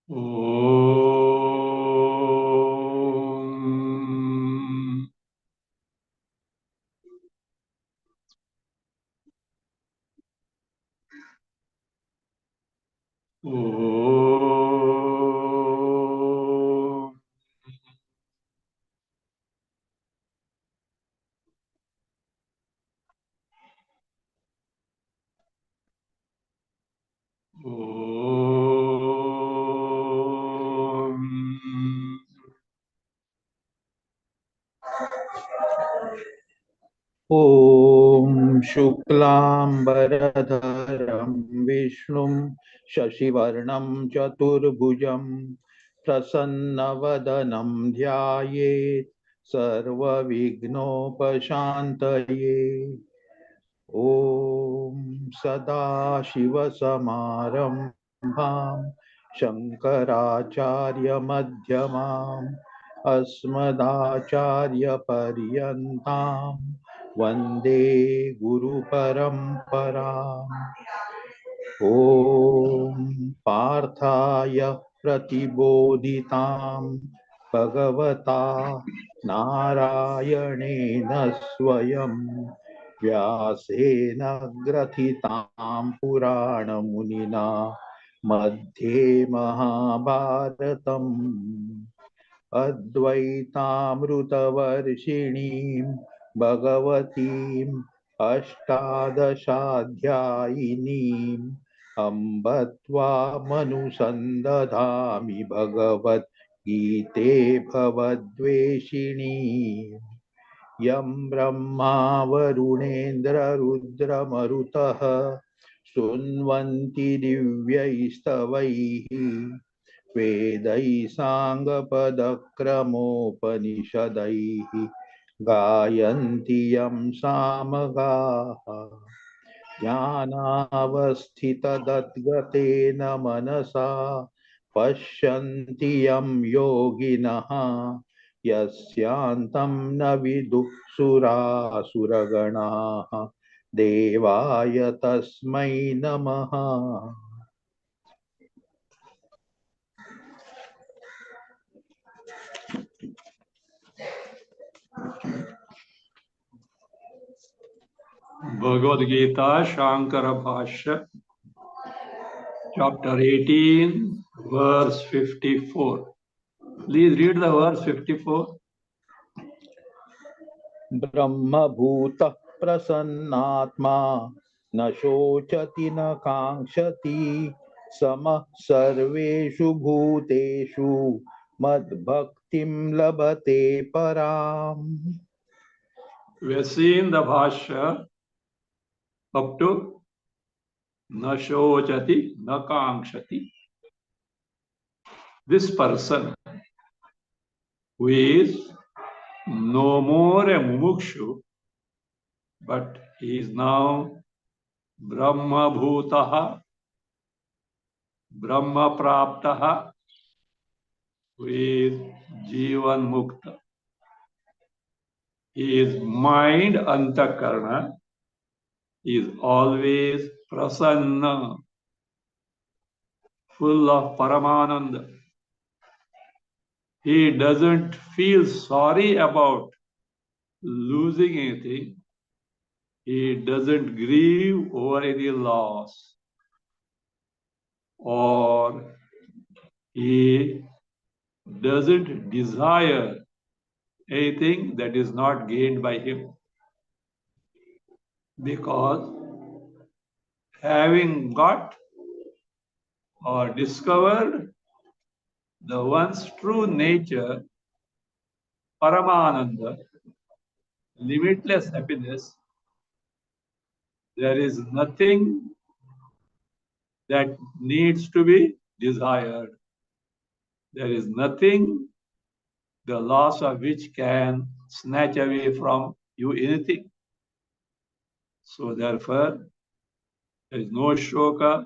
Om. Om. Om. ॐ शुक्लाम्बरधरं विष्णुं शशिवर्णं चतुर्भुजं प्रसन्नवदनं ध्यायेत् सर्वविघ्नोपशान्तये। ॐ सदाशिवसमारम्भां शङ्कराचार्यमध्यमाम् अस्मदाचार्यपर्यन्तां वन्दे गुरुपरम्पराम्। ॐ पार्थाय प्रतिबोधितां भगवता नारायणेन स्वयं व्यासेन ग्रथितां पुराणमुनिना मध्ये महाभारतम् अद्वैतामृतवर्षिणीं भगवतीम् अष्टादशाध्यायिनीम् अम्ब त्वामनुसन्दधामि भगवद्गीते भवद्वेषिणी। यं ब्रह्मा वरुणेन्द्ररुद्रमरुतः स्तुन्वन्ति दिव्यैस्तवैः वेदैः साङ्गपदक्रमोपनिषदैः गायन्ति यं सामगाः। ज्ञानावस्थितदद्गतेन मनसा पश्यन्ति यं योगिनः यस्यान्तं न विदुः सुरासुरगणाः देवाय तस्मै नमः। Bhagavad Gita, Shankara Bhasya, chapter 18, verse 54. Please read the verse 54. ब्रह्मभूतः प्रसन्नात्मा न शोचति न काङ्क्षति समः सर्वेषु भूतेषु मद्भक्तिं लभते पराम्। We have seen the Bhashya up to na shochati na kankshati. This person who is no more a mumukshu, but he is now Brahma Bhutaha, Brahma Praptaha, who is Jivan Mukta. His mind Antakarna is always prasanna, full of Paramananda. He doesn't feel sorry about losing anything. He doesn't grieve over any loss, or he doesn't desire anything that is not gained by him. Because having got or discovered the one's true nature, Paramananda, limitless happiness, there is nothing that needs to be desired. There is nothing the loss of which can snatch away from you anything. So therefore, there is no shoka,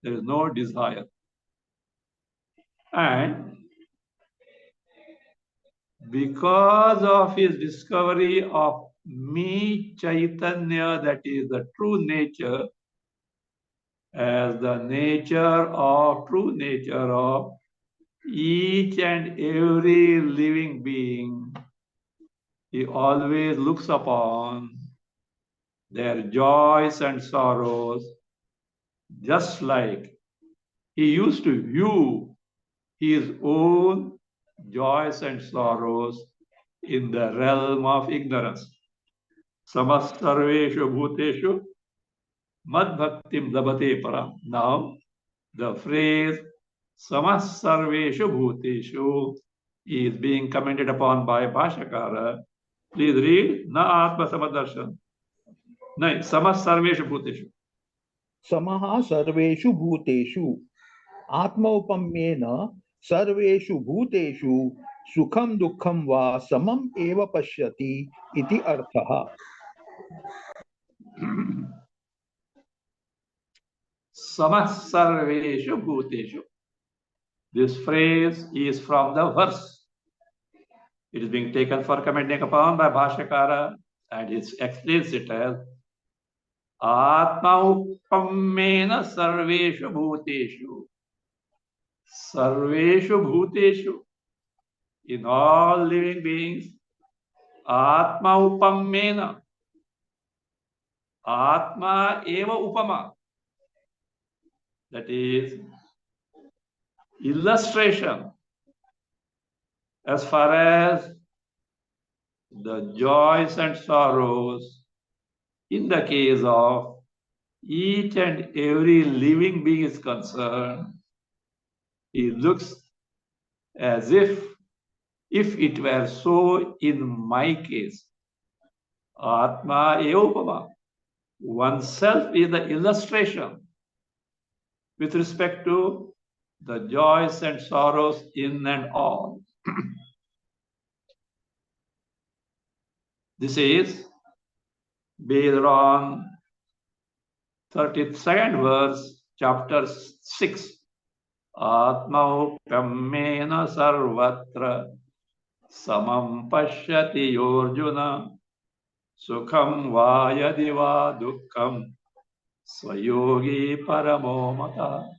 there is no desire. And because of his discovery of me Chaitanya, that is the true nature, as the true nature of each and every living being. He always looks upon their joys and sorrows, just like he used to view his own joys and sorrows in the realm of ignorance. Samasarveshu bhuteshu mad bhaktim labate param. Now, the phrase Samasarveshu bhuteshu is being commented upon by Bhashyakara. Please read Na Atma Samadarshan. No, Samasarveshu bhuteshu. समः सर्वेषु भूतेषु आत्मौपम्येन सर्वेषु भूतेषु सुखम दुःखम वा समम एव पश्यति इति अर्थः. Samasarveshu bhuteshu. This phrase is from the verse. It is being taken for commenting upon by Bhashyakara, and it explains it as Atma upammena sarveshu bhuteshu. Sarveshu bhuteshu. In all living beings, Atma upammena. Atma eva upama. That is illustration as far as the joys and sorrows in the case of each and every living being is concerned. It looks as if it were so in my case. Atma evapama. Oneself is the illustration with respect to the joys and sorrows in and all. This is based on 32nd verse, chapter 6. Atma upammena sarvatra samam pashyati yorjuna sukham vayadi va dukkham swayogi paramo mata.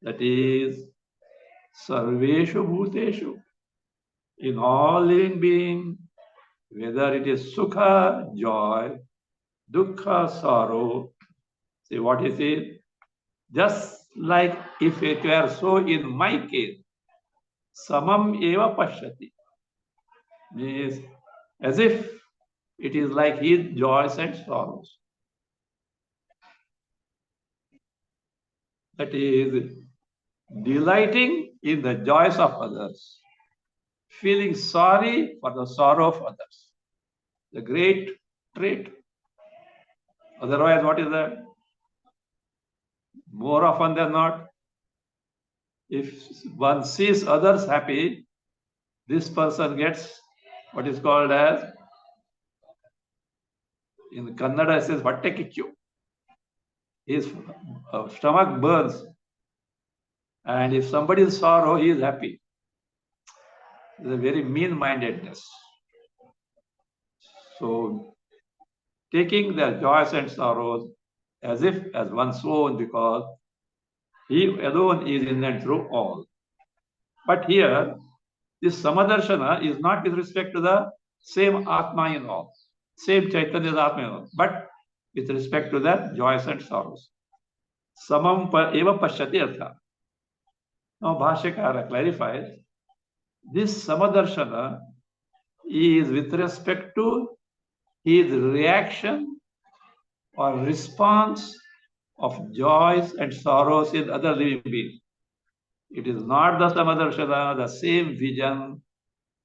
That is, sarveshu bhuteshu. In all living beings, whether it is sukha, joy, dukkha, sorrow. See what he says? Just like if it were so in my case, samam eva pashyati. Means as if it is like his joys and sorrows. That is, delighting in the joys of others, feeling sorry for the sorrow of others. The great trait. Otherwise, what is that? More often than not, if one sees others happy, this person gets what is called as, in Kannada it says Vattekicchu. His stomach burns. And if somebody is sorrow, he is happy. It's a very mean-mindedness. So, taking their joys and sorrows as if as one's own, because he alone is in and through all. But here, this Samadarshana is not with respect to the same Atma in all, same Chaitanya as Atma in all, but with respect to their joys and sorrows. Samam eva pashyati artha. Now Bhashyakara clarifies, this Samadarshana is with respect to his reaction or response of joys and sorrows in other living beings. It is not the Samadarshana, the same vision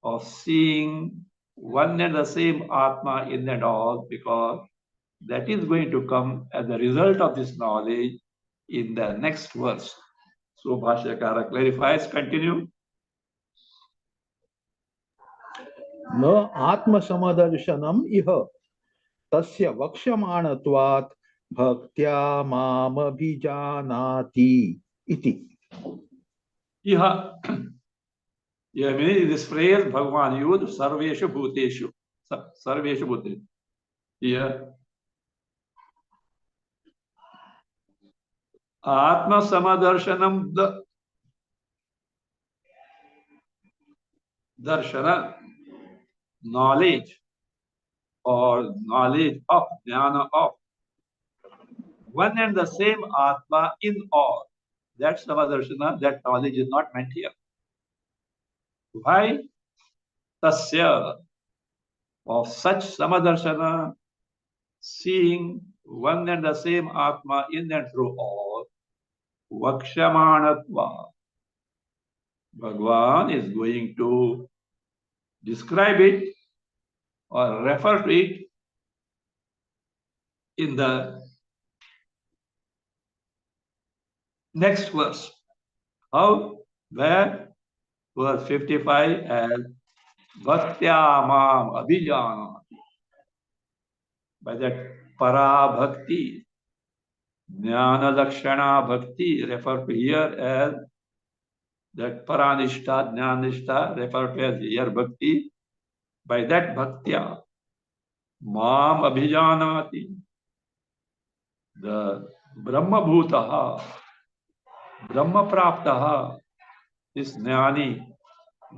of seeing one and the same Atma in and all, because that is going to come as a result of this knowledge in the next verse. So Bhashyakara clarifies, continue. न आत्म समदर्शनम इह तस्य वक्ष्यमाणत्वात् भक्त्या मामभिजानाति इति. Iha. Means this phrase Bhagavan used, Sarveshu Bhuteshu. Sarveshu Bhuteshu. Here, Atma Samadarshanam Darshana, knowledge or knowledge of, jnana of, one and the same Atma in all. That's Samadarshana, that knowledge is not meant here. Why? Tasya, of such Samadarshana, seeing one and the same Atma in and through all, Vakshamanatva. Bhagavan is going to describe it or refer to it in the next verse. How? Where? Verse 55 as Bhaktya Mam Abhijana. By that Para Bhakti, Jnana Lakshana Bhakti referred to here as that Paranishta, Jnanishta referred to as here Bhakti. By that Bhaktya, Mam Abhijanati, the Brahma Bhutaha, Brahma Praptaha, this Jnani,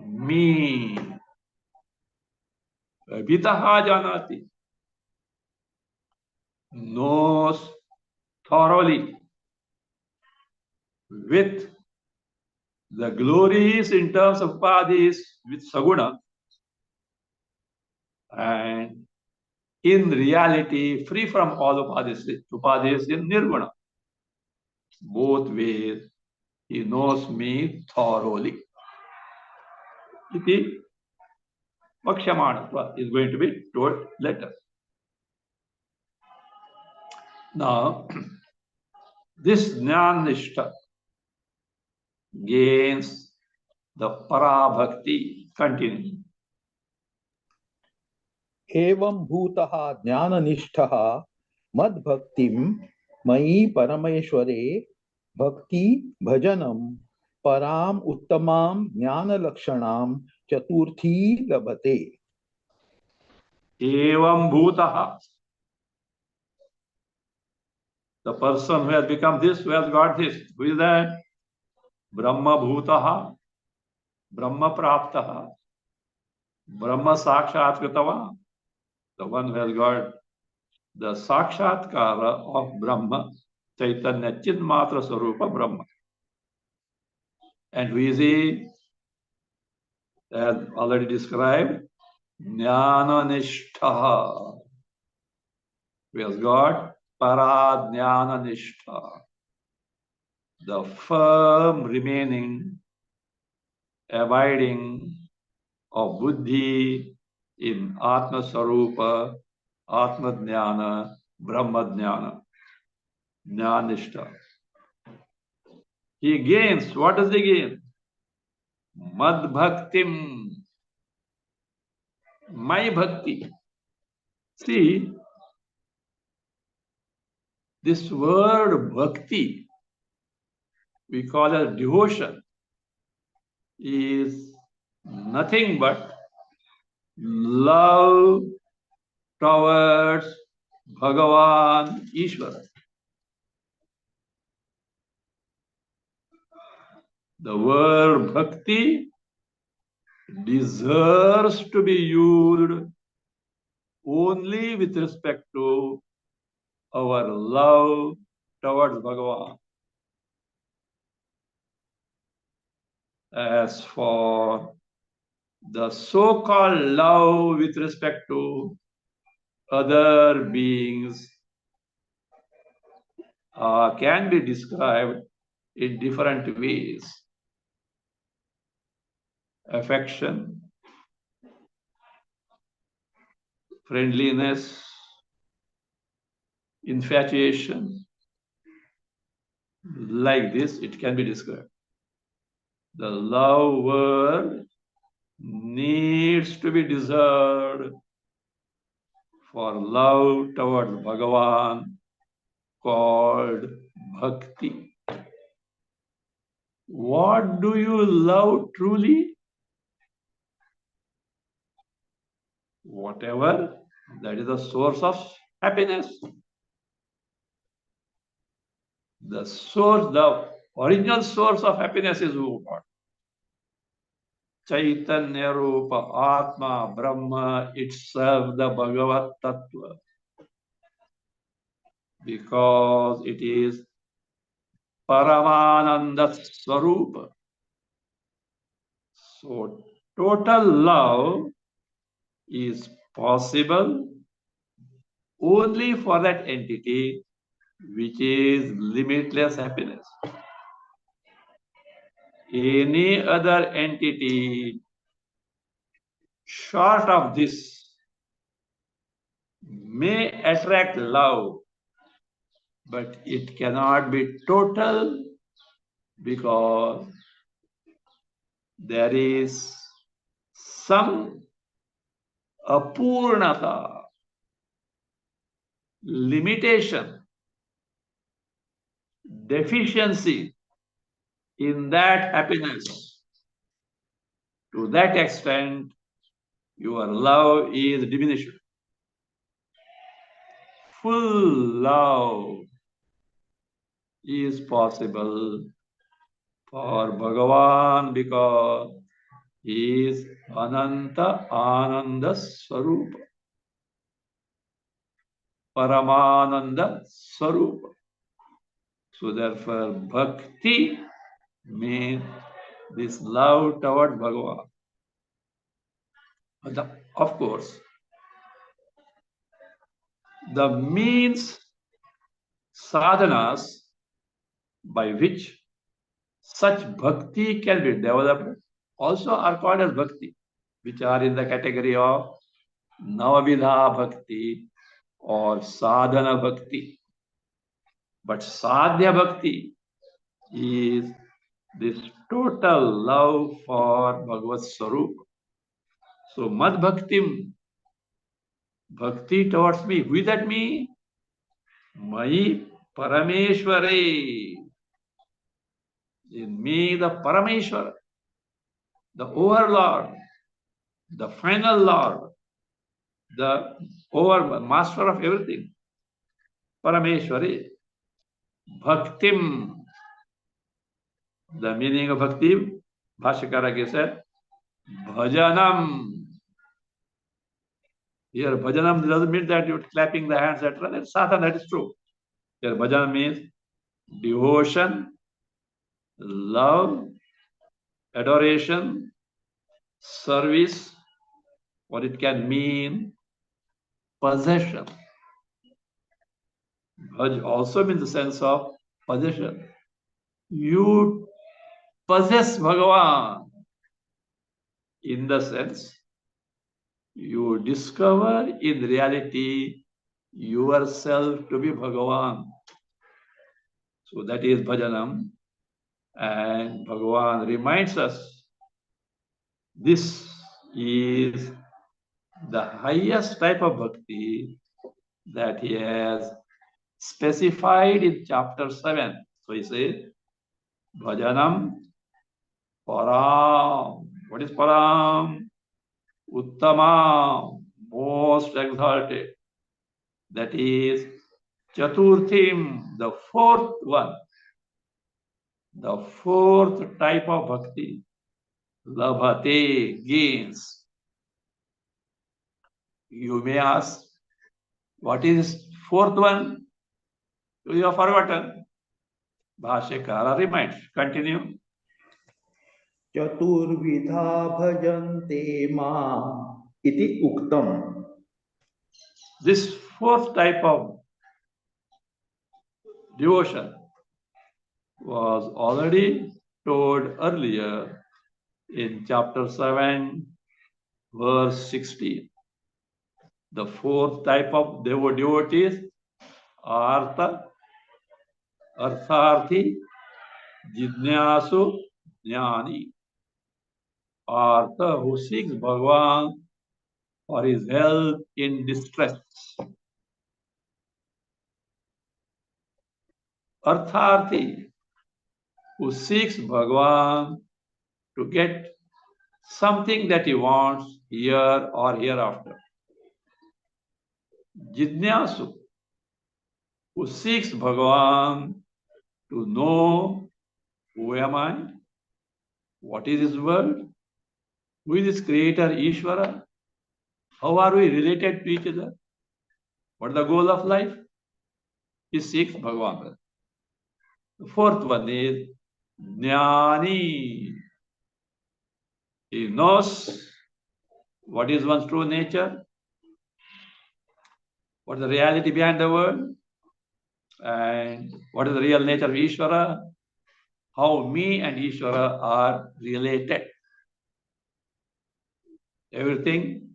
me, Vitaha Janati, knows thoroughly with the glories in terms of upadhis with Saguna, and in reality free from all upadhis in Nirguna. Both ways he knows me thoroughly. Iti Vakshamanatva is going to be told later. Now, this Jnanishta gains the Parabhakti continuing. एवं भूतः ज्ञाननिष्ठः मद्भक्तिं मयि परमेश्वरे भक्ति भजनं पराम उत्तमां ज्ञानलक्षणां चतुर्थी लभते. Evam Bhutaha. The person who has become this, who has got this, who is that? Brahma Bhutaha, Brahma Praptaha, Brahma Sakshatkritava, the one who has got the Sakshatkara of Brahma, Chaitanya Chidmatra Sarupa Brahma. And who is he? As already described, Jnana-nishtha. Who has got Para-jnana-nishtha, the firm remaining, abiding of buddhi in Atma Sarupa, Atma Jnana, Brahma Jnana, Jnanishta. He gains, what does he gain? Mad Bhaktim, my Bhakti. See, this word Bhakti, we call it devotion, is nothing but love towards Bhagavan Ishvara. The word Bhakti deserves to be used only with respect to our love towards Bhagavan. As for the so-called love with respect to other beings, can be described in different ways. Affection, friendliness, infatuation, like this it can be described. The love word needs to be deserved for love towards Bhagavan, called Bhakti. What do you love truly? whatever, that is the source of happiness. The source, the original source of happiness is who? God. Chaitanya Rupa Atma Brahma itself, the Bhagavat Tattva. Because it is Paramananda Swarupa. So total love is possible only for that entity which is limitless happiness. Any other entity short of this may attract love, but it cannot be total because there is some apurnata, limitation, deficiency in that happiness. To that extent, your love is diminished. Full love is possible for Bhagavan because he is Ananta Ananda Swarupa, Paramananda Swarupa. So therefore, bhakti means this love toward Bhagavan. Of course, the means, sadhanas by which such bhakti can be developed also are called as bhakti, which are in the category of Navavidha bhakti or sadhana bhakti. But sadhya bhakti is this total love for Bhagavad Swarup. So mad bhaktim, bhakti towards me. Who is that me? Mai Parameshware. In me, the Parameshwar, the overlord, the final lord, the master of everything. Parameshwari. Bhaktim. The meaning of bhakti, Bhashyakara said, bhajanam. Here, bhajanam doesn't mean that you're clapping the hands, etc. That's sadhana, that is true. Here, bhajanam means devotion, love, adoration, service, or it can mean possession. Bhaj also means the sense of possession. You possess Bhagavan in the sense you discover in reality yourself to be Bhagavan. So that is bhajanam. And Bhagavan reminds us this is the highest type of bhakti that he has specified in chapter 7. So he says, bhajanam param. What is param? Uttama, most exalted. That is chaturthim, the fourth one. The fourth type of bhakti. Labhate, gains. You may ask, what is fourth one? You have forgotten. Bhashyakara reminds. Continue. चतुर्विधा भजन्ते माम् इति उक्तम्. This fourth type of devotion was already told earlier in chapter 7, verse 16. The fourth type of devotees are Artharthi, Jidnyasu, Jnani. Artha, who seeks Bhagavan for his help in distress. Artharthi, who seeks Bhagavan to get something that he wants here or hereafter. Jidnyasu, who seeks Bhagavan to know who am I, what is his word, who is his creator, Ishvara, how are we related to each other, what is the goal of life? He seeks Bhagavan. The fourth one is Jnani. He knows what is one's true nature, what is the reality behind the world, and what is the real nature of Ishvara, how me and Ishvara are related. Everything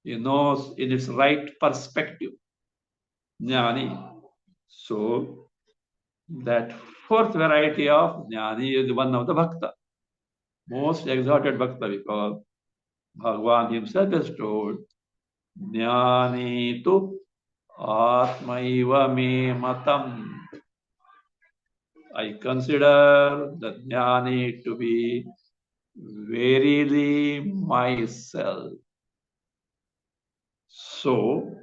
he knows in its right perspective. Jnani. So that fourth variety of Jnani is one of the Bhakta, most exalted Bhakta, because Bhagavan himself has told, Jnani tu Atmaiva me matam. I consider the Jnani to be verily myself. So,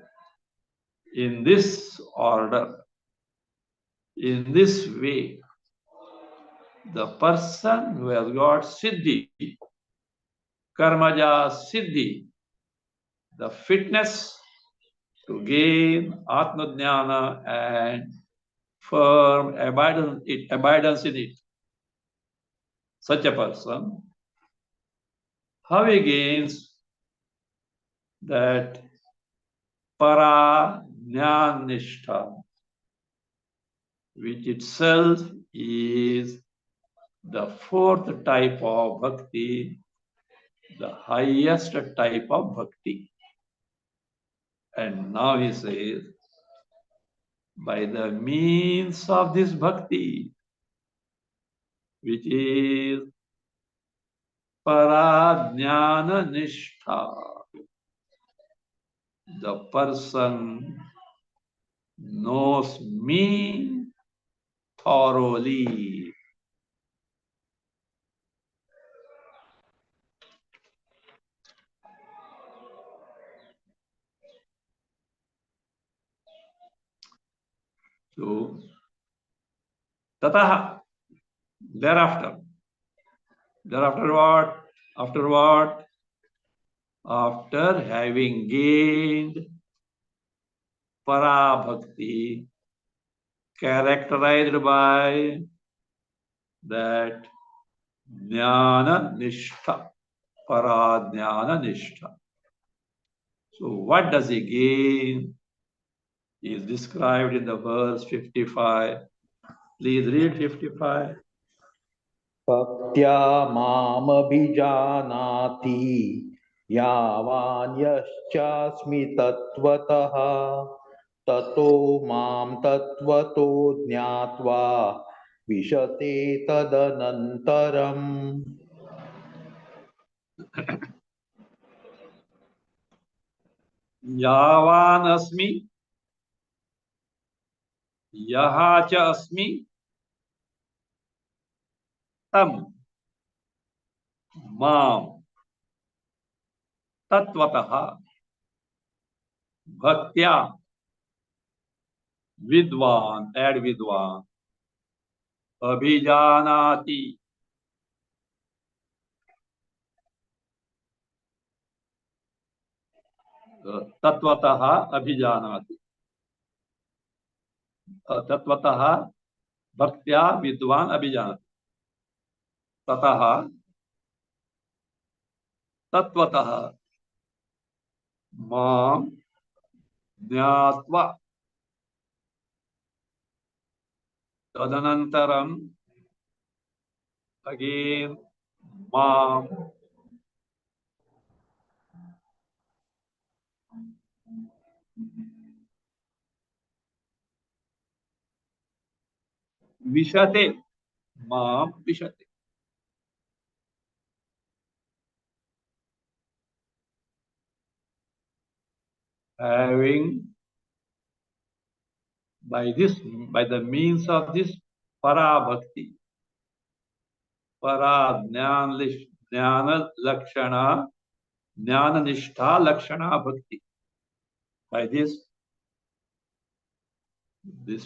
in this order, in this way, the person who has got Siddhi, Karmaja Siddhi, the fitness to gain Atmajnana and firm abidance in it, such a person, how he gains that para jnanishta, which itself is the fourth type of bhakti, the highest type of bhakti. And now he says, by the means of this bhakti, which is paradhyana nishtha, the person knows me thoroughly. So, tataha, thereafter. Thereafter what? After what? After having gained para bhakti, characterized by that jnana nishtha, para jnana nishtha. So what does he gain? He is described in the verse 55. Please read 55. भक्त्या मामभिजानाति यावान्यश्चास्मि तत्त्वतः ततो मां तत्त्वतो ज्ञात्वा विशते तदनन्तरम् यावान अस्मि, यहा च अस्मि, तम माम तत्वतः भक्त्या विद्वान, एड विद्वान, अभिजानाति, तत्वतः अभिजानाति, तत्वतः भक्त्या विद्वान अभिजानाति, ततः तत्वतः मां ज्ञात्वा तदनन्तरं again मां विशते, मां विशते. Having by the means of this para bhakti, para jnana lakshana, jnana nishtha lakshana bhakti. By this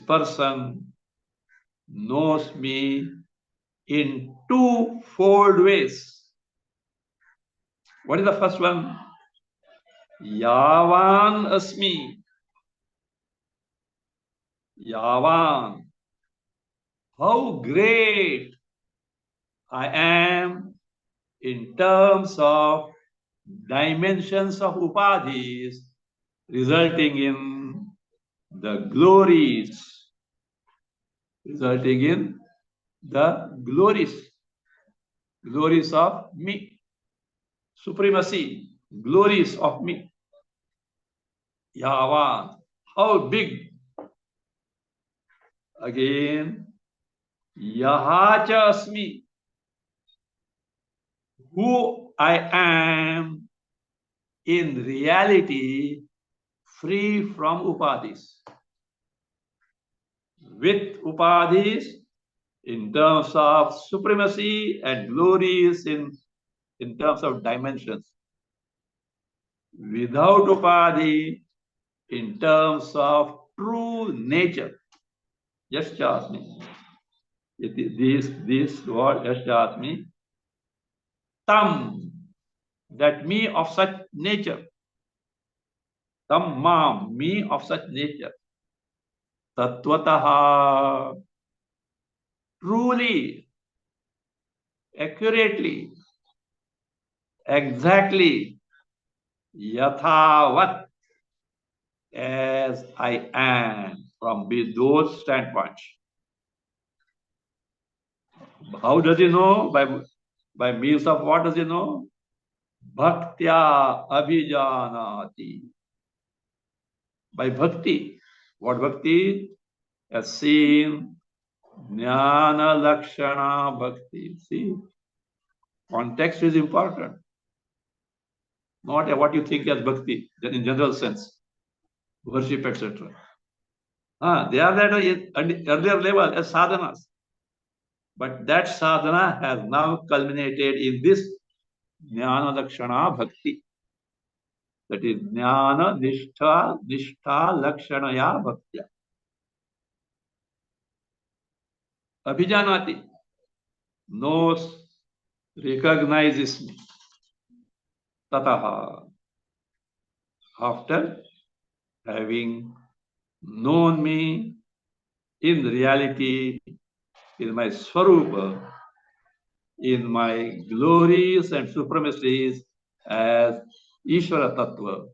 person knows me in twofold ways. What is the first one? Yavan asmi. Yavan. How great I am in terms of dimensions of upadhis, resulting in the glories, glories of me, supremacy, glories of me. Yavan, how big? Again, yahacha asmi, who I am in reality, free from upadhis. With upadhis, in terms of supremacy, and glories in terms of dimensions. Without upadhi, in terms of true nature. Yaschasmi. This word Yaschasmi. Tam, that me of such nature. Tam mam, me of such nature. Tattvataha, truly, accurately, exactly, yathavat, as I am, from those standpoints. How does he know? By means of what does he know? Bhaktya abhijanati. By bhakti. What bhakti? Has seen jnana lakshana bhakti. See, context is important. Not what you think as bhakti, then in general sense, worship, etc. They are at an earlier level as sadhanas. But that sadhana has now culminated in this jnana lakshana bhakti. That is jnana nishtha lakshanaya bhaktya. Abhijanati, knows, recognizes me. Tataha, after having known me in reality, in my swarupa, in my glories and supremacies as Ishvara Tattva.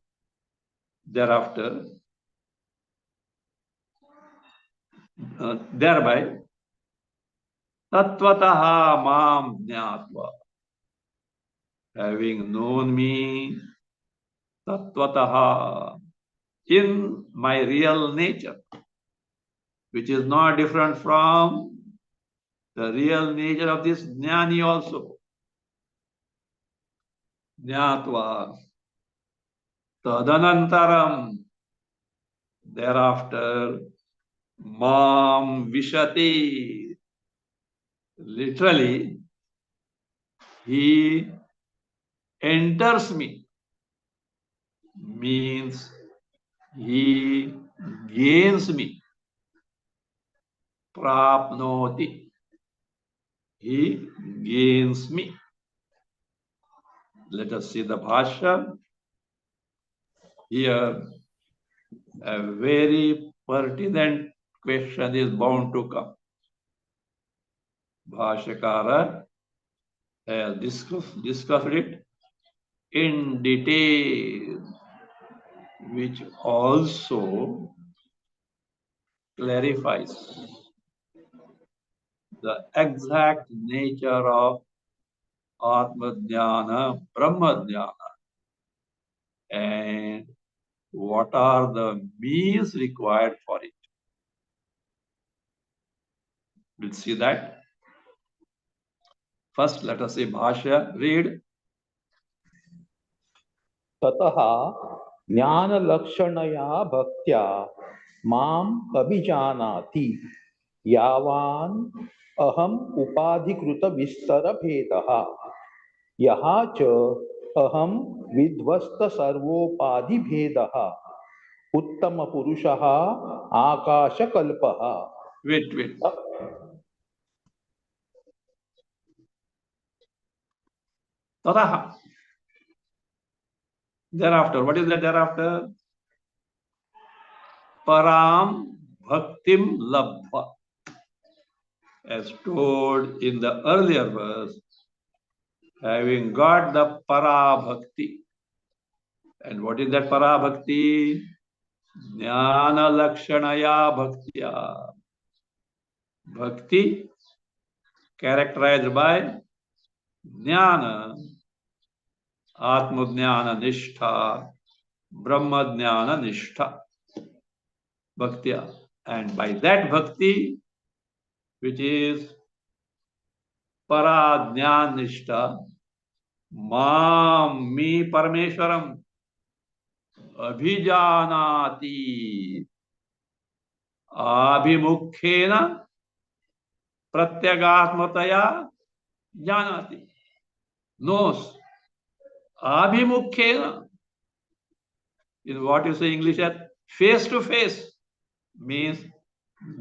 Thereafter, thereby, Tattvataha Mam Jnatva, having known me Tattvataha, in my real nature, which is not different from the real nature of this Jnani also. Jnatva, Tadanantaram, thereafter, Mam Vishati, literally, he enters me, means he gains me. Prapnoti, he gains me. Let us see the Bhasya. Here, a very pertinent question is bound to come. Bhashyakara has discussed it in detail, which also clarifies the exact nature of Atma Jnana, Brahma Jnana, and what are the means required for it. We'll see that. First, let us say Bhashya, read. ततः ज्ञानलक्षणया भक्त्या माम् अभिजानाति यावान् अहम् उपाधिकृतविस्तरभेदः यः च अहम् विध्वस्त सर्वोपाधिभेदः उत्तमपुरुषः आकाशकल्पः. Wait, wait. Tadaha. Thereafter, what is that thereafter? Param bhaktim labha. As told in the earlier verse, having got the para bhakti. And what is that para bhakti? Jnana lakshanaya bhaktya. Bhakti characterized by jnana, atma jnana nishtha, brahma jnana nishtha, bhaktya. And by that bhakti, which is para jnana nishtha, mam me parameshwaram abhijanati abhimukhena pratyagatmataya janati. Knows. Abhimukhena is what you say in English as face to face, means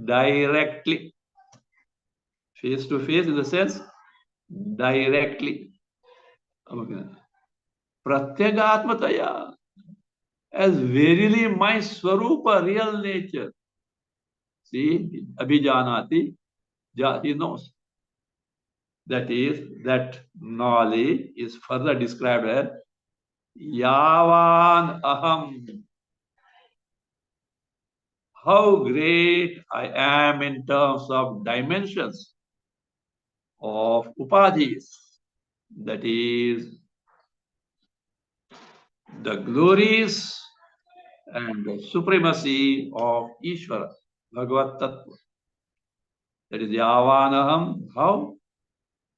directly. Face to face in the sense directly. Pratyagatmataya, as verily my swarupa, real nature. See, abhijanati, he knows. That is, that knowledge is further described as yavan aham. How great I am in terms of dimensions of upadhis. That is, the glories and the supremacy of Ishvara, Bhagavat Tattva. That is yavanaham, how?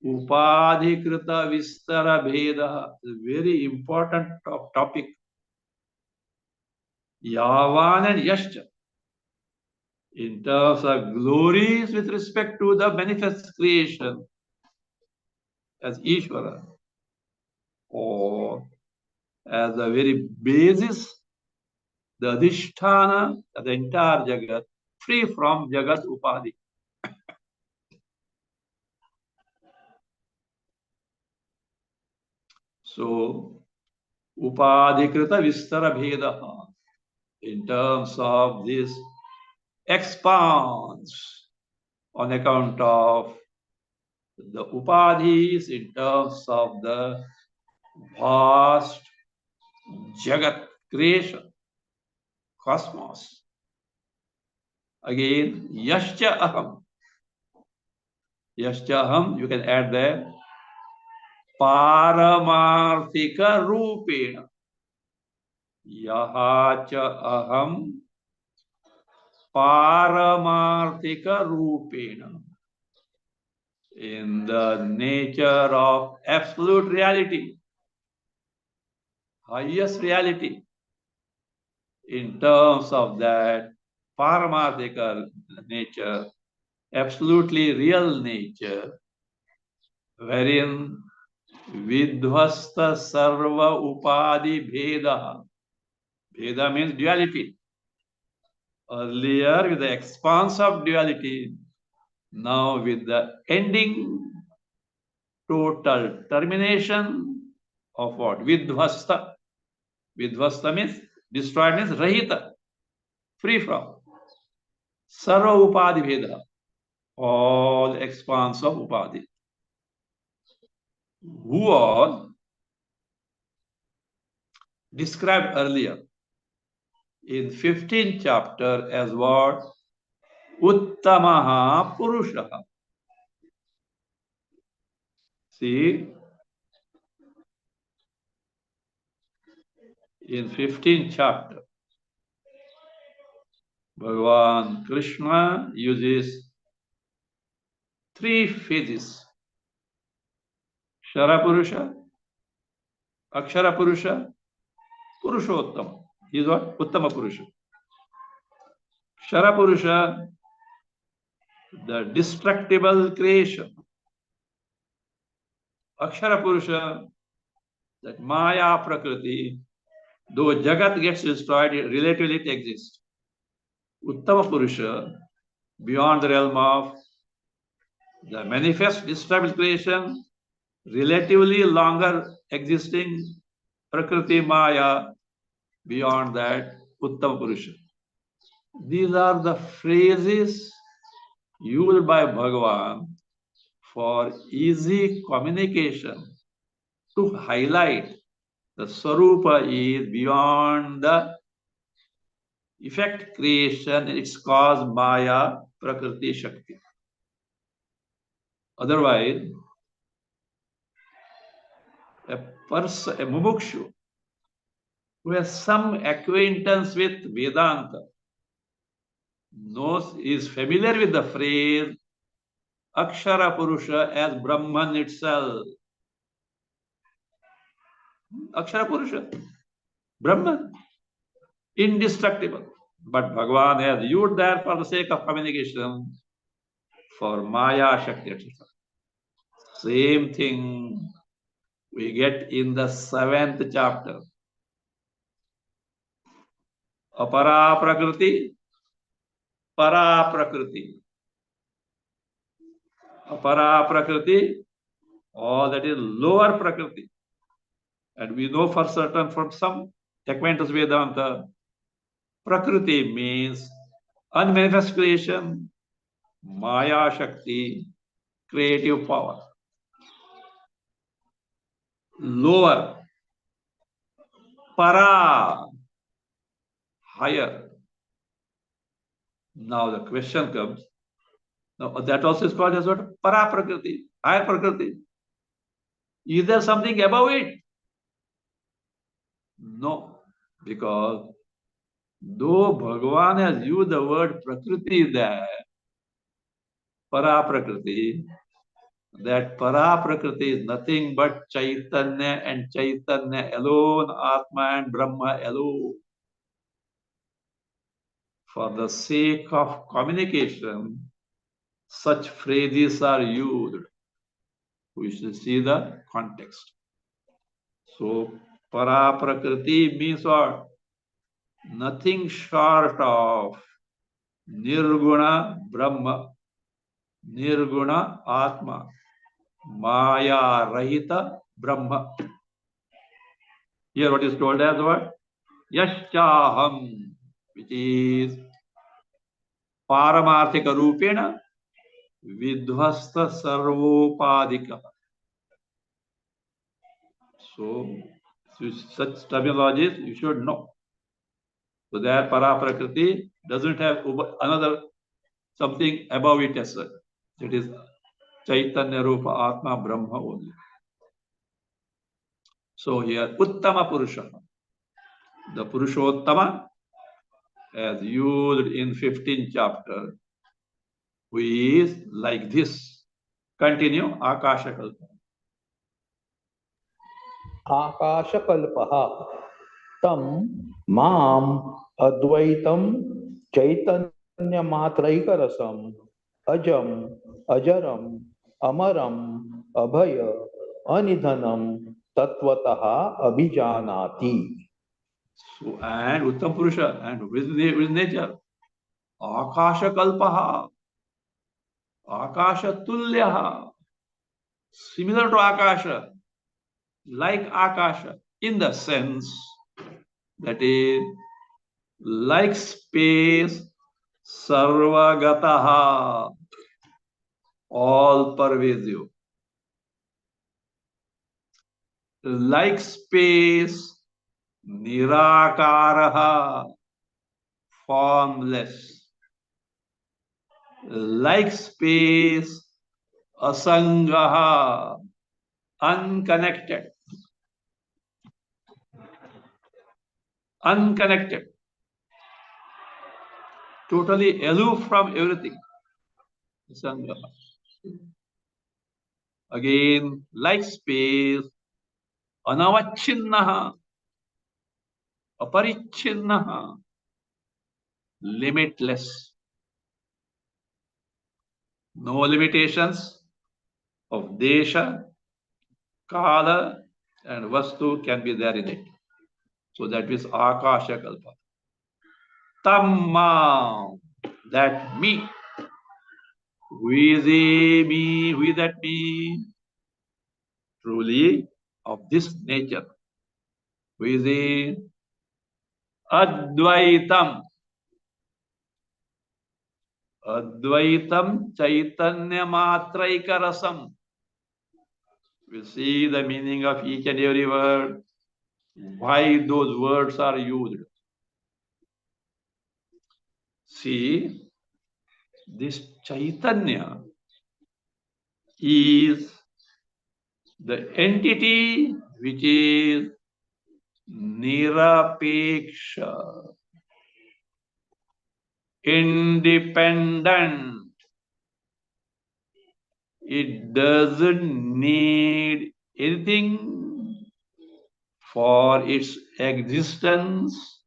Upadhikrita vistara bheda. It's a very important topic. Yavan and yascha. In terms of glories with respect to the manifest creation as Ishvara, or as the very basis, the adhisthana, the entire Jagat, free from Jagat Upadhi. So, Upadhikrita Vistara Bheda, in terms of this expanse on account of the Upadhis, in terms of the vast Jagat creation, cosmos. Again, Yascha Aham. Yascha Aham, you can add there, Paramarthika Rupena. Yahacha Aham Paramarthika Rupena. In the nature of absolute reality, highest reality, in terms of that Paramarthika nature, absolutely real nature, wherein vidhvasta sarva upadi bheda. Bheda means duality. Earlier with the expanse of duality, now with the ending, total termination of what? Vidhvasta. Vidhvasta means destroyed, means rahita, free from. Sarva upadi bheda, all expanse of upadi. Who was described earlier in 15th chapter as what? Uttamaha Purushaha. See, in 15th chapter, Bhagavan Krishna uses three phases. Kshara Purusha, Akshara Purusha, Purushottama. He is what? Uttama Purusha. Kshara Purusha, the destructible creation. Akshara Purusha, that Maya Prakriti, Though Jagat gets destroyed, relatively it exists. Uttama Purusha, beyond the realm of the manifest disturbed creation, relatively longer existing Prakriti Maya, beyond that Uttama Purusha. These are the phrases used by Bhagavan for easy communication to highlight the Swarupa is beyond the effect creation, its cause Maya, Prakriti, Shakti. Otherwise, a mumukshu, who has some acquaintance with Vedanta, knows, is familiar with the phrase Akshara Purusha as Brahman itself. Akshara Purusha, Brahman, indestructible. But Bhagavan has used that for the sake of communication for Maya, Shakti, etc. Same thing we get in the 7th chapter. Apara Prakriti, Para Prakriti. Apara Prakriti, all that is lower Prakriti. And we know for certain from some acquaintance Vedanta, Prakriti means unmanifest creation, Maya Shakti, creative power. Lower, Para, higher. Now the question comes, now that also is called as what? Para Prakriti, higher Prakriti. Is there something above it? No, because though Bhagavan has used the word Prakriti there, Para Prakriti, that Para Prakriti is nothing but Chaitanya and Chaitanya alone, Atma and Brahma alone. For the sake of communication, such phrases are used. We should see the context. So, Para Prakriti means what? Nothing short of Nirguna Brahma, Nirguna Atma, Maya Rahita Brahma. Here what is told as what? Yaschaham, which is Paramarthika Rupena Vidhvasta Sarvopadika. So, such terminologies you should know. So there Para Prakriti doesn't have another something above it as such. It is Chaitanya Rupa Atma Brahma only. So here Uttama Purusha, the Purushottama, as used in 15th chapter, who is like this. Continue Akasha Kalpa. आकाशकल्पः तं माम् अद्वैतं चैतन्यमात्रैकरसम् अजम् अजरम् अमरम् अभय अनिधनं तत्वतः अभिजानाति. So, and Uttam Purusha, and with nature, Akasha Kalpaha, Akasha Tulyaha, similar to Akasha, like Akasha, in the sense that is like space, Sarvagataha, all pervasive. Like space, Nirakaraha, formless. Like space, Asangaha, unconnected. Unconnected. Totally aloof from everything. Asangaha. Again, like space, Anavachinnaha, Aparichinnaha, limitless. No limitations of desha, kala, and vastu can be there in it. So that is Akasha Kalpa. Tamma, that me. Who is a me? Who is that me? Truly of this nature. Who is a Advaitam. Advaitam Chaitanya Matraika Rasam. We see the meaning of each and every word, why those words are used. See, this Chaitanya is the entity which is Nirapeksha, independent. It doesn't need anything for its existence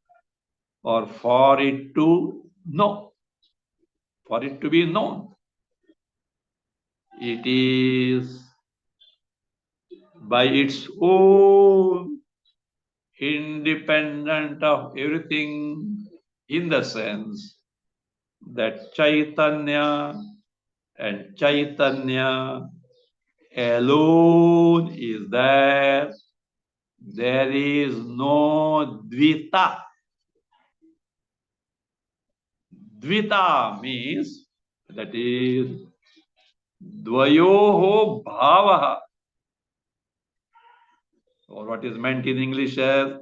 or for it to know, for it to be known. It is by its own independent of everything, in the sense that Chaitanya and Chaitanya alone is there. There is no Dvita. Dvita means that is Dvayoho Bhavaha, or what is meant in English as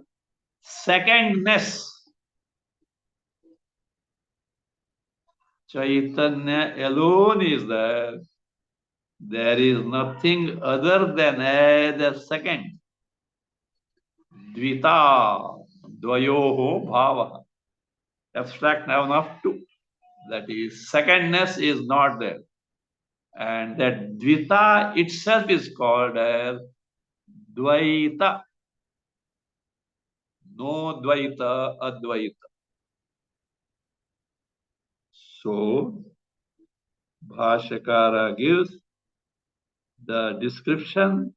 secondness. Chaitanya alone is there. There is nothing other than a second. Dvita, Dvayoho Bhava. Abstract noun of two. That is, secondness is not there. And that Dvita itself is called as Dvaita. No Dvaita, Advaita. So, Bhashyakara gives the description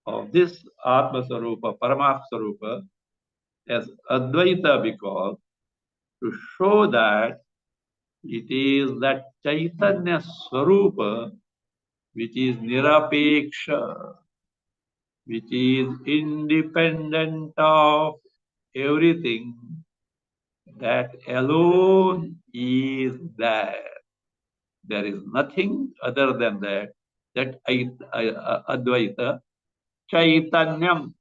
of this Atma Sarupa, Paramatma Sarupa as Advaita because to show that it is that Chaitanya Swarupa which is Nirapeksha, which is independent of everything, that alone is there. There is nothing other than that, that Advaita Chaitanyam.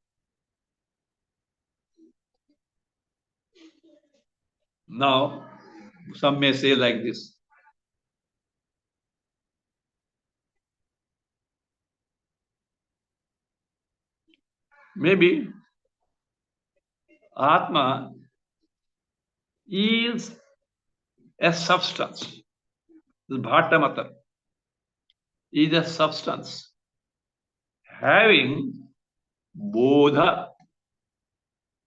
Now, some may say like this. Maybe Atma is a substance. Bhattamata is a substance having bodha,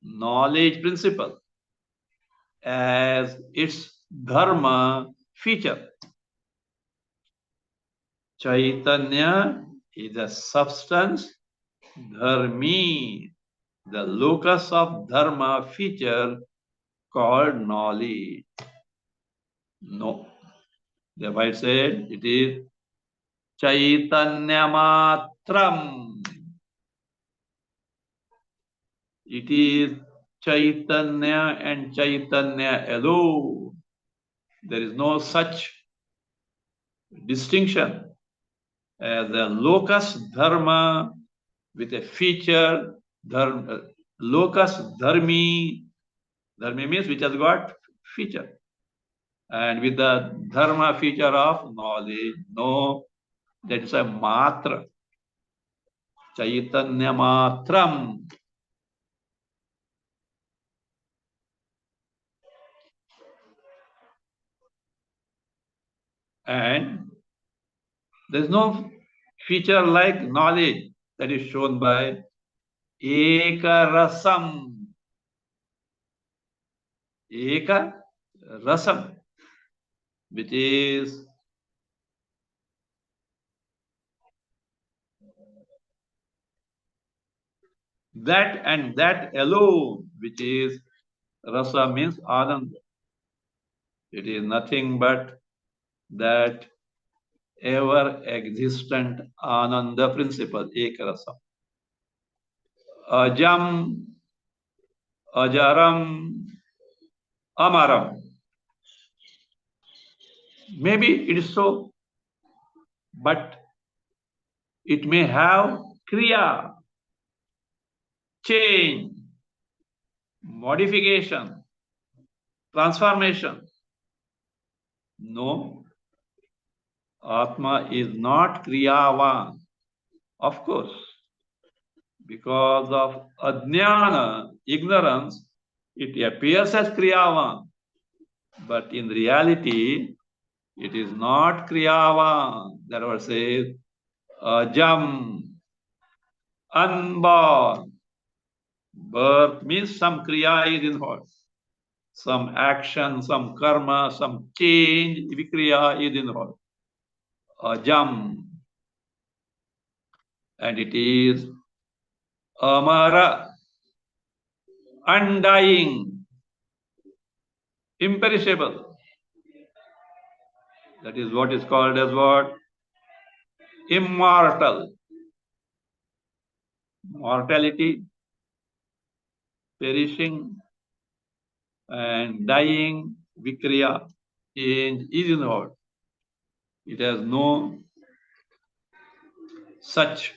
knowledge principle, as its dharma feature. Chaitanya is a substance, dharmi, the locus of dharma feature called knowledge. No. Thereby it said it is Chaitanya matram. It is Chaitanya and Chaitanya alone. There is no such distinction as a locus dharma with a feature, locus dharmi. Dharmi means which has got feature. And with the dharma feature of knowledge, no, that is a matra. Chaitanya matram. And there is no feature like knowledge that is shown by Eka Rasam. Eka Rasam, which is That and that alone, which is rasa means ananda. It is nothing but that ever existent ananda principle, ekarasa. Ajam, ajaram, amaram. Maybe it is so, but it may have kriya, change, modification, transformation. No, Atma is not kriyavan. Of course, because of ajnana, ignorance, it appears as kriyavan, but in reality, it is not kriyavan. Therefore says, ajam, unborn. Birth means some kriya is involved. Some action, some karma, some change, vikriya is involved. Ajam. And it is amara, undying, imperishable. That is what is called as what? Immortal. Mortality, perishing, and dying, vikriya, change is involved. It has no such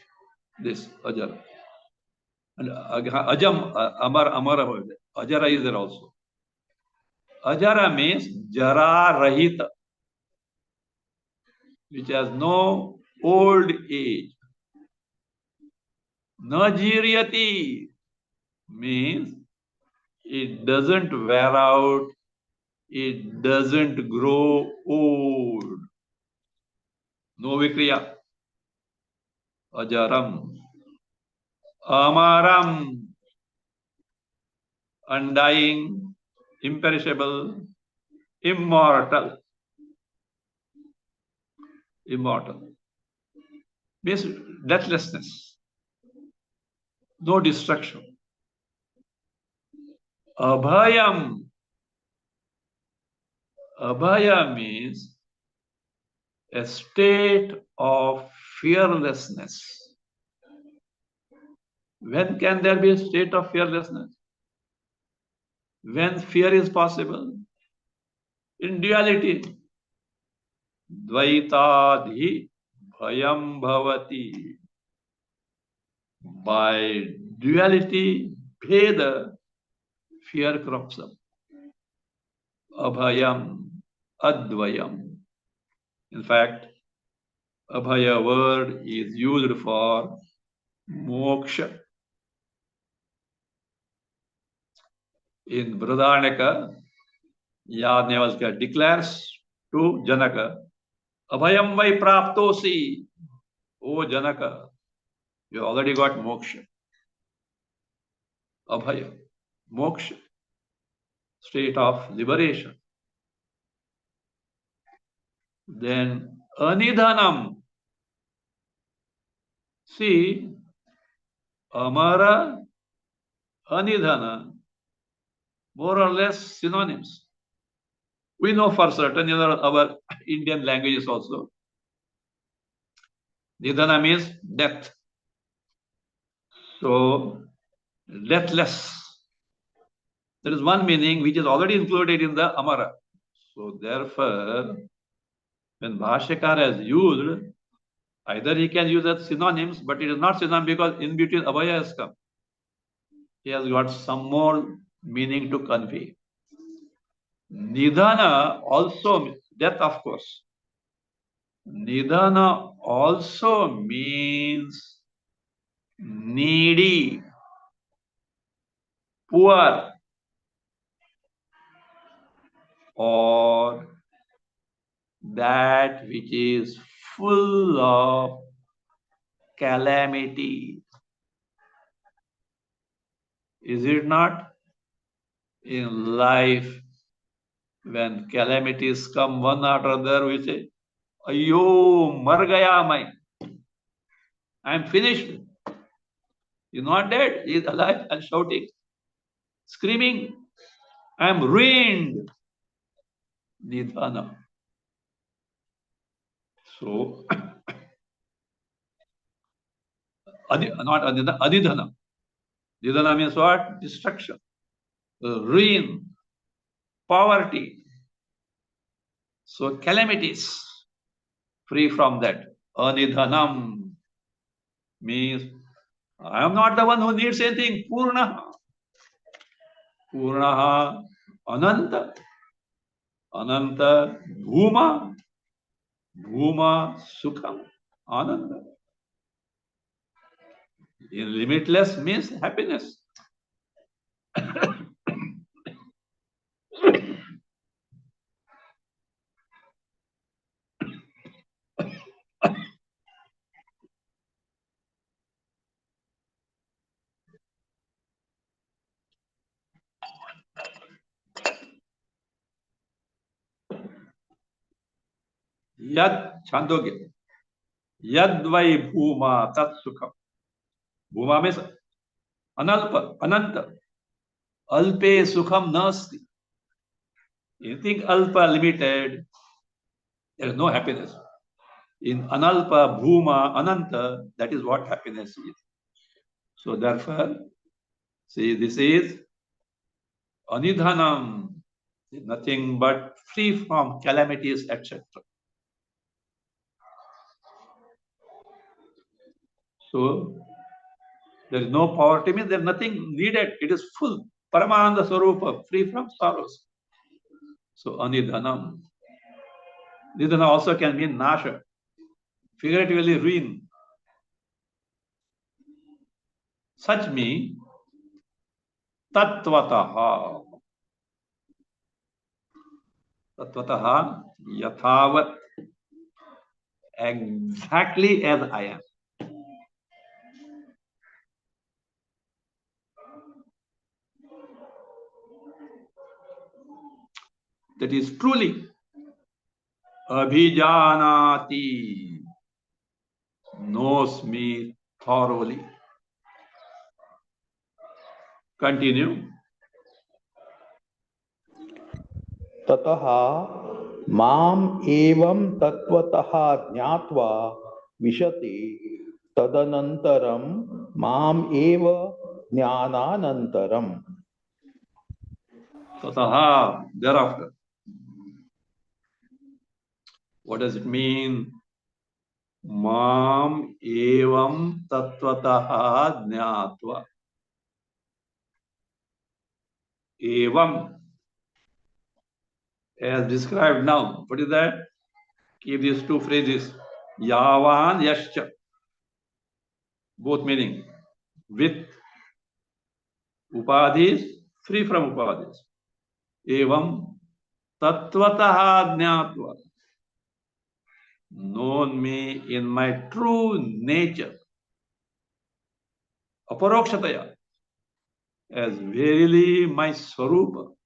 this ajara. And ajam, amara, ajara is there also. Ajara means jara rahita, which has no old age. Najiriyati means it doesn't wear out, it doesn't grow old. No vikriya. Ajaram. Amaram. Undying, imperishable, immortal. Immortal means deathlessness, no destruction. Abhayam. Abhaya means a state of fearlessness. When can there be a state of fearlessness? When fear is possible? In duality. Dvaitadhi bhayam bhavati. By duality, bheda, fear crops up. Abhayam, advayam. In fact, abhaya word is used for moksha. In Brihadaranyaka, Yajnavalkya declares to Janaka, Abhayam vai praptosi. O Janaka, you already got moksha. Abhaya, moksha, state of liberation. Then anidhanam. See, amara, anidhana, more or less synonyms. We know for certain in our Indian languages also. Nidhana means death. So, deathless. There is one meaning which is already included in the Amara. So, therefore, when Bhashyakar has used, either he can use as synonyms, but it is not synonym because in between Abhaya has come. He has got some more meaning to convey. Nidhana also, death of course. Nidhana also means needy, poor, or that which is full of calamity. Is it not? In life, when calamities come one after another, we say, Ayyo, mar gaya main. I am finished. He's not dead. He is alive and shouting, screaming, I am ruined. Nidhana. So, not Anidhana, Adidhana. Nidhana means what? Destruction, ruin, poverty. So, calamities. Free from that. Anidhanam means I am not the one who needs anything. Purna. Purnaha. Ananta. Ananta. Bhuma. Bhuma. Sukham. Ananda. Limitless means happiness. Yad Chandogya. Yad vai bhuma tat sukham. Bhuma means analpa, ananta. Alpe sukham nasti. Anything alpa, limited, there is no happiness. In analpa, bhuma, ananta, that is what happiness is. So therefore, see, this is anidhanam, nothing but free from calamities, etc. So there is no poverty, means there is nothing needed. It is full. Paramananda Swarupa, free from sorrows. So anidhanam. Nidhana also can mean nasha, figuratively ruin. Such mean tatvataha. Tatvataha yathavat. Exactly as I am. That is truly abhijanati, knows me thoroughly. Continue. ततः माम एवं तत्वतः ज्ञात्वा विशति तदनंतरम माम एव ज्ञानानंतरम. Tataha, thereafter. What does it mean? Mam evam tattvataha jnatva. Evam, as described now. What is that? Keep these two phrases. Yavan yascha. Both meaning. With upadhis, free from upadhis. Evam tattvataha jnatva. Known me in my true nature. Aparokshataya. As verily my swarupa.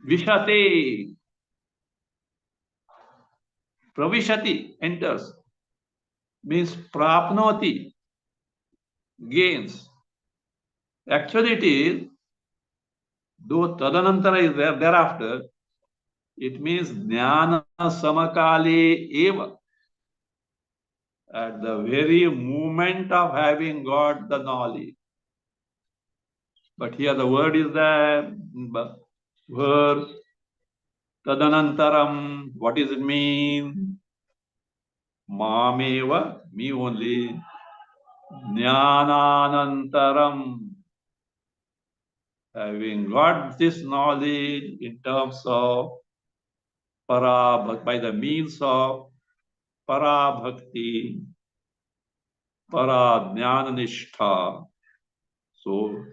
Vishate. Pravishati enters. Means prapnoti. Gains. Actually it is, though tadanantara is there thereafter, it means jnana samakale eva. At the very moment of having got the knowledge. But here the word is there, where tadanantaram, what does it mean? Mameva, me only. Jnananantaram, having got this knowledge in terms of by the means of para bhakti, para jnananishtha. So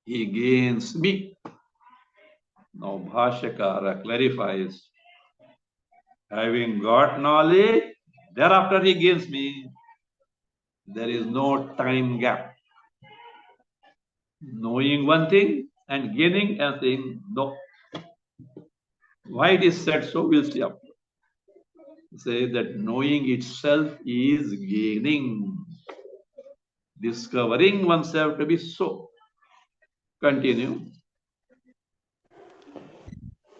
he gains me. Now Bhashyakara clarifies, having got knowledge, thereafter he gains me. There is no time gap. Knowing one thing and gaining a thing, no. Why it is said so, we'll see after. says that knowing itself is gaining, discovering oneself to be so. Continue.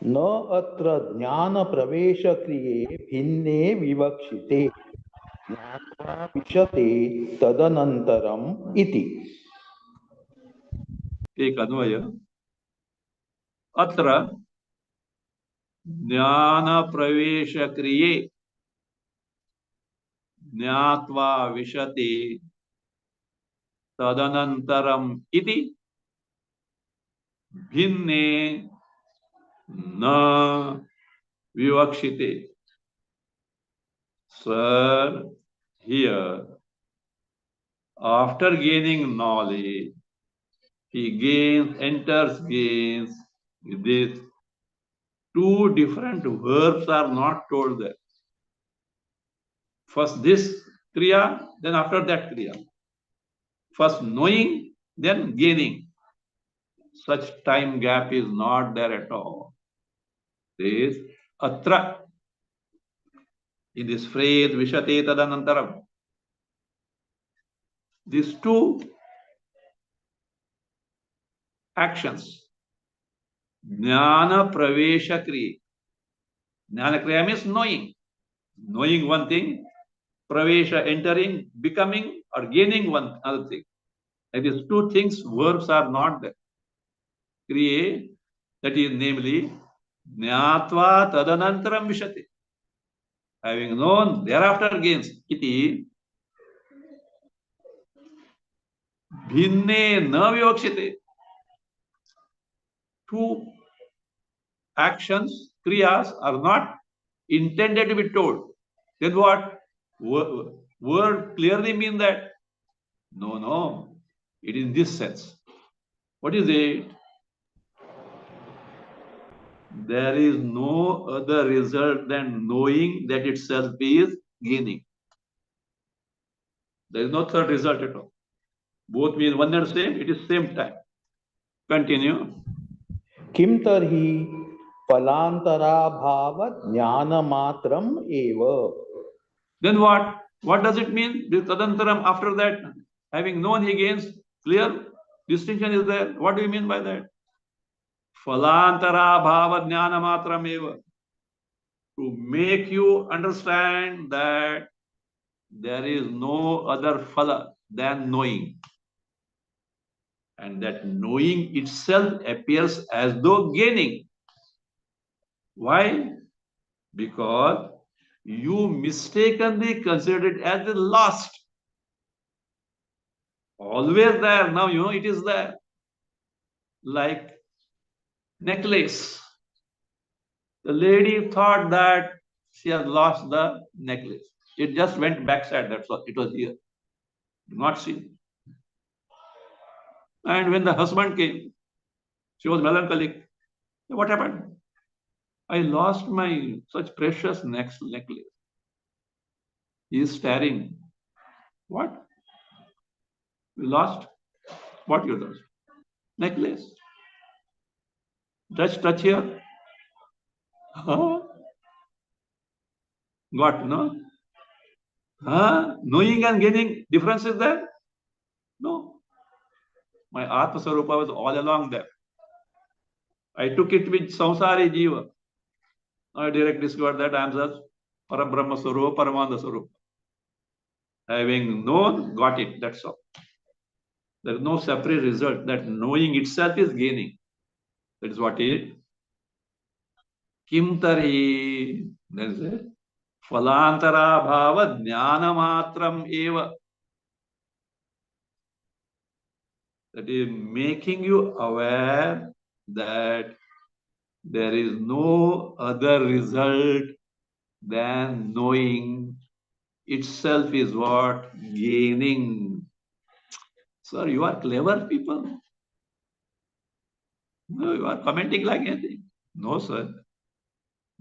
न अत्र ज्ञान प्रवेश क्रिये भिन्ने विवक्षिते ज्ञात्वा विशते तदनन्तरम इति। एक अन्वय अत्र ज्ञान प्रवेश क्रिये ज्ञात्वा विशते तदनन्तरम इति भिन्ने न vivakshite. Sir, here, after gaining knowledge, enters gains with this. Two different verbs are not told there. First this kriya, then after that kriya. First knowing, then gaining. Such time gap is not there at all. This atra, in this phrase, vishate tadanantaram. These two actions, jnana pravesha kriya. Jnana kriya means knowing. Knowing one thing, pravesha entering, becoming or gaining one other thing. And these two things, verbs are not there. Kriya, that is namely, jnatva tadanantaram vishate. Having known, thereafter gains. Iti bhinne na vivakshite. Two actions, kriyas are not intended to be told. Then what? Word clearly mean that? No. It is in this sense. What is it? There is no other result than knowing that itself is gaining. There is no third result at all. Both mean one and same, it is same time. Continue. किम तर्हि फलांतराभाव ज्ञानमात्रम एव। Then what? What does it mean? This tadantaram, after that, having known he gains, clear distinction is there. What do you mean by that? Falantara bhava jnana matram eva. To make you understand that there is no other phala than knowing. And that knowing itself appears as though gaining. Why? Because you mistakenly consider it as the lost. Always there. Now you know it is there. Like necklace. The lady thought that she has lost the necklace. It just went backside. That's all. It was here. Not seen. And when the husband came, she was melancholic. What happened? I lost my such precious necklace. He is staring. What? You lost? What you lost? Necklace. Touch here. Huh? Got, no? Huh? Knowing and gaining, difference is there? No. My Atma Sarupa was all along there. I took it with Samsari Jiva. I directly discovered that I am just Parabrahma Sarupa, Paramanda Sarupa. Having known, got it, that's all. There is no separate result. That knowing itself is gaining. That is what it is. Kim tari, that is it. Falantara bhava jnana matram eva. That is making you aware that there is no other result than knowing itself is what? Gaining. Sir, you are clever people. No, you are commenting like anything. No, sir.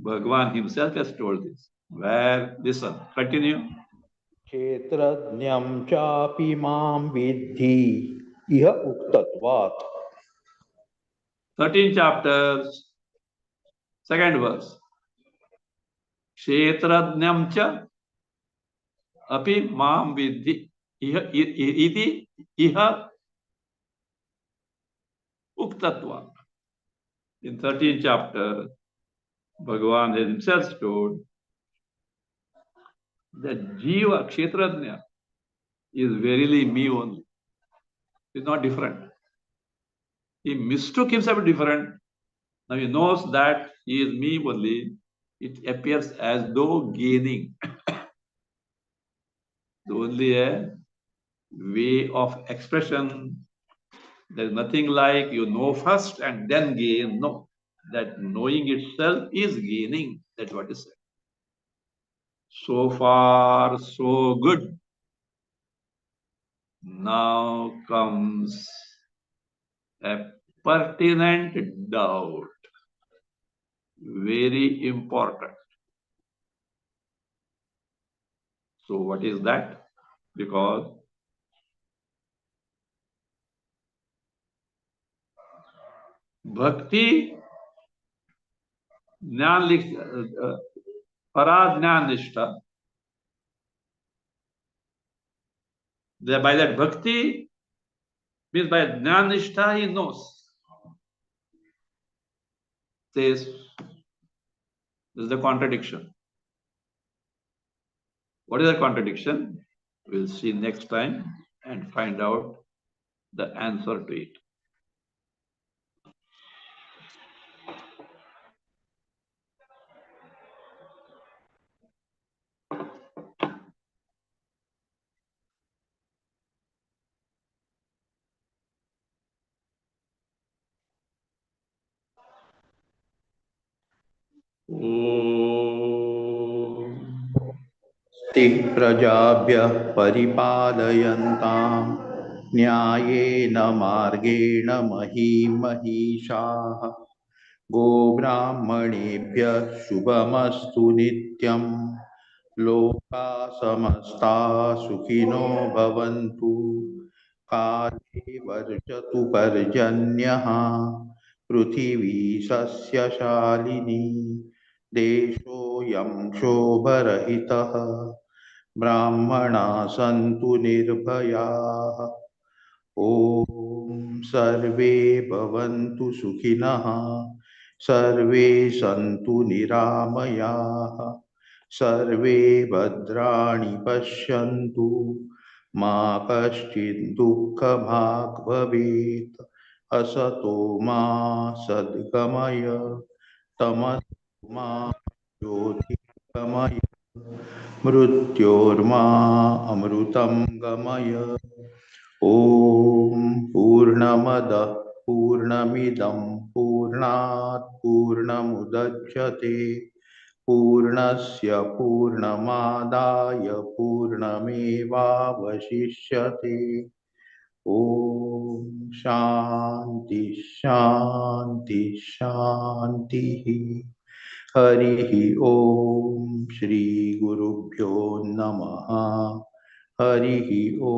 Bhagavan himself has told this. Where? Listen, continue. क्षेत्रज्ञं चापि मां विद्धि इह उक्तत्वात्। 13 chapters, second verse. क्षेत्रज्ञं च अपि मां विद्धि इति इह uktत्वा. In 13th chapter, Bhagavan himself told that Jiva Kshetrajna is verily me only. He is not different. He mistook himself different. Now he knows that he is me only. It appears as though gaining. Only a way of expression. There is nothing like you know first and then gain. No. That knowing itself is gaining. That's what is said. So far, so good. Now comes a pertinent doubt. Very important. So what is that? Because bhakti, parajnan nishtha, by that bhakti means by jnana nishtha he knows. Says, this is the contradiction. What is the contradiction? We'll see next time and find out the answer to it. प्रजाभ्यः परिपालयन्तां न्यायेन मार्गेण महीं महिषाः गोब्राह्मणेभ्यः शुभमस्तु नित्यं लोकाः समस्ताः सुखिनो भवन्तु काले वर्षतु पर्जन्यः पृथिवी सस्यशालिनी देशोऽयं क्षोभरहितः ब्राह्मणाः सन्तु निर्भयाः ॐ सर्वे भवन्तु सुखिनः सर्वे सन्तु निरामयाः सर्वे भद्राणि पश्यन्तु मा कश्चित् दुःखभाग् भवेत् असतो मा सद्गमय तमसो मा ज्योतिर्गमय मृत्योर्मा अमृतं गमय ॐ पूर्णमदः पूर्णमिदं पूर्णात् पूर्णमुदच्यते पूर्णस्य पूर्णमादाय पूर्णमेवावशिष्यते ॐ शान्ति शान्ति शान्तिः हरिः ॐ श्रीगुरुभ्यो नमः हरिः ॐ